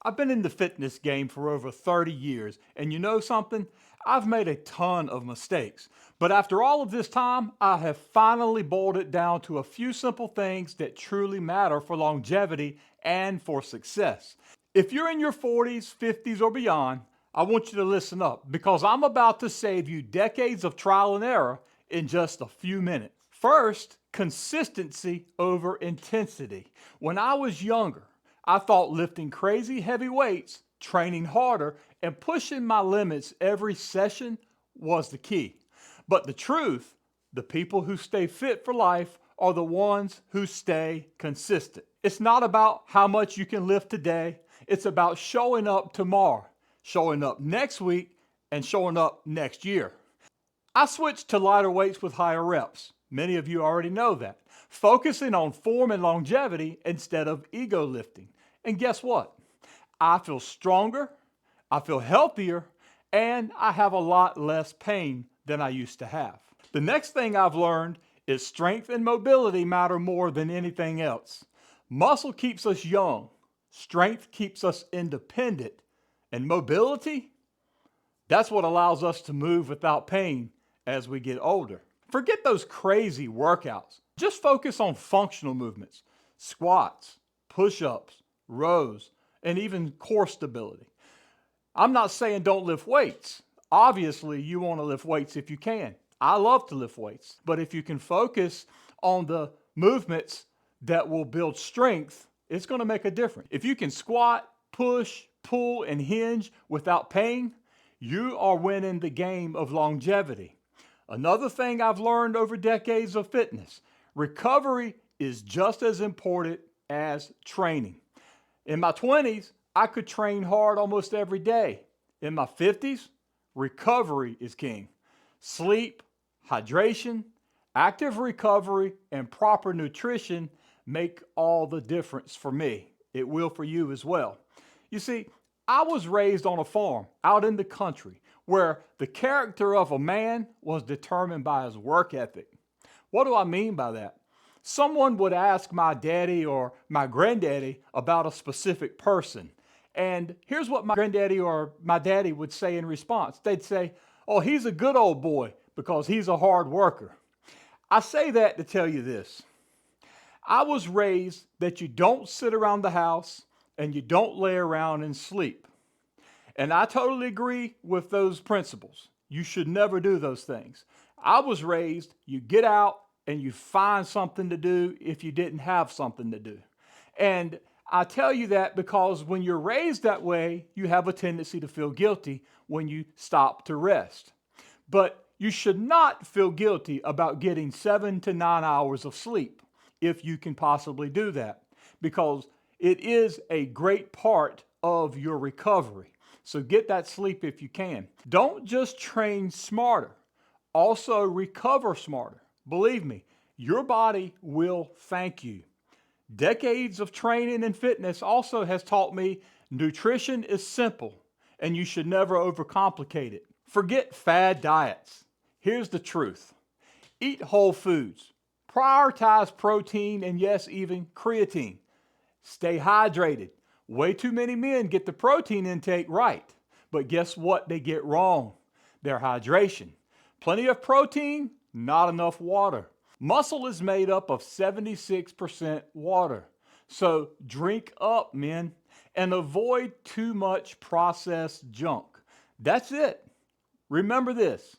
I've been in the fitness game for over 30 years, and you know something? I've made a ton of mistakes. But after all of this time, I have finally boiled it down to a few simple things that truly matter for longevity and for success. If you're in your 40s, 50s, or beyond, I want you to listen up because I'm about to save you decades of trial and error in just a few minutes. First, consistency over intensity. When I was younger, I thought lifting crazy heavy weights, training harder, and pushing my limits every session was the key. But the truth, the people who stay fit for life are the ones who stay consistent. It's not about how much you can lift today. It's about showing up tomorrow, showing up next week, and showing up next year. I switched to lighter weights with higher reps. Many of you already know that. Focusing on form and longevity instead of ego lifting. And guess what? I feel stronger, I feel healthier, and I have a lot less pain than I used to have. The next thing I've learned is strength and mobility matter more than anything else. Muscle keeps us young, strength keeps us independent, and mobility, that's what allows us to move without pain as we get older. Forget those crazy workouts. Just focus on functional movements, squats, push-ups, rows, and even core stability. I'm not saying don't lift weights. Obviously, you want to lift weights if you can. I love to lift weights, but if you can focus on the movements that will build strength, it's going to make a difference. If you can squat, push, pull, and hinge without pain, you are winning the game of longevity. Another thing I've learned over decades of fitness, recovery is just as important as training. In my 20s, I could train hard almost every day. In my 50s, recovery is king. Sleep, hydration, active recovery, and proper nutrition make all the difference for me. It will for you as well. You see, I was raised on a farm out in the country where the character of a man was determined by his work ethic. What do I mean by that? Someone would ask my daddy or my granddaddy about a specific person. And here's what my granddaddy or my daddy would say in response. They'd say, "Oh, he's a good old boy because he's a hard worker." I say that to tell you this. I was raised that you don't sit around the house and you don't lay around and sleep. And I totally agree with those principles. You should never do those things. I was raised, you get out and you find something to do if you didn't have something to do. And I tell you that because when you're raised that way, you have a tendency to feel guilty when you stop to rest. But you should not feel guilty about getting 7 to 9 hours of sleep if you can possibly do that, because it is a great part of your recovery. So get that sleep if you can. Don't just train smarter, also recover smarter. Believe me, your body will thank you. Decades of training and fitness also has taught me nutrition is simple and you should never overcomplicate it. Forget fad diets. Here's the truth. Eat whole foods. Prioritize protein and yes, even creatine. Stay hydrated. Way too many men get the protein intake right, but guess what they get wrong? Their hydration. Plenty of protein, not enough water. Muscle is made up of 76% water. So drink up, men, and avoid too much processed junk. That's it. Remember this.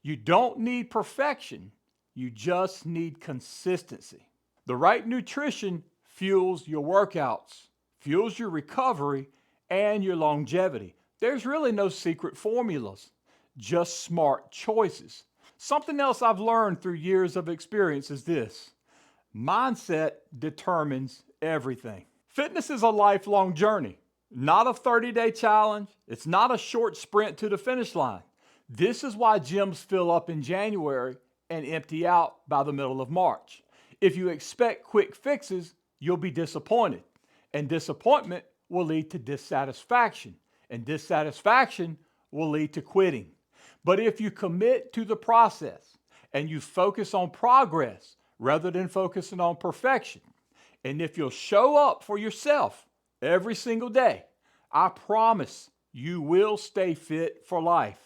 You don't need perfection. You just need consistency. The right nutrition fuels your workouts, fuels your recovery, and your longevity. There's really no secret formulas, just smart choices. Something else I've learned through years of experience is this: mindset determines everything. Fitness is a lifelong journey, not a 30-day challenge. It's not a short sprint to the finish line. This is why gyms fill up in January and empty out by the middle of March. If you expect quick fixes, you'll be disappointed. And disappointment will lead to dissatisfaction. And dissatisfaction will lead to quitting. But if you commit to the process and you focus on progress rather than focusing on perfection, and if you'll show up for yourself every single day, I promise you will stay fit for life.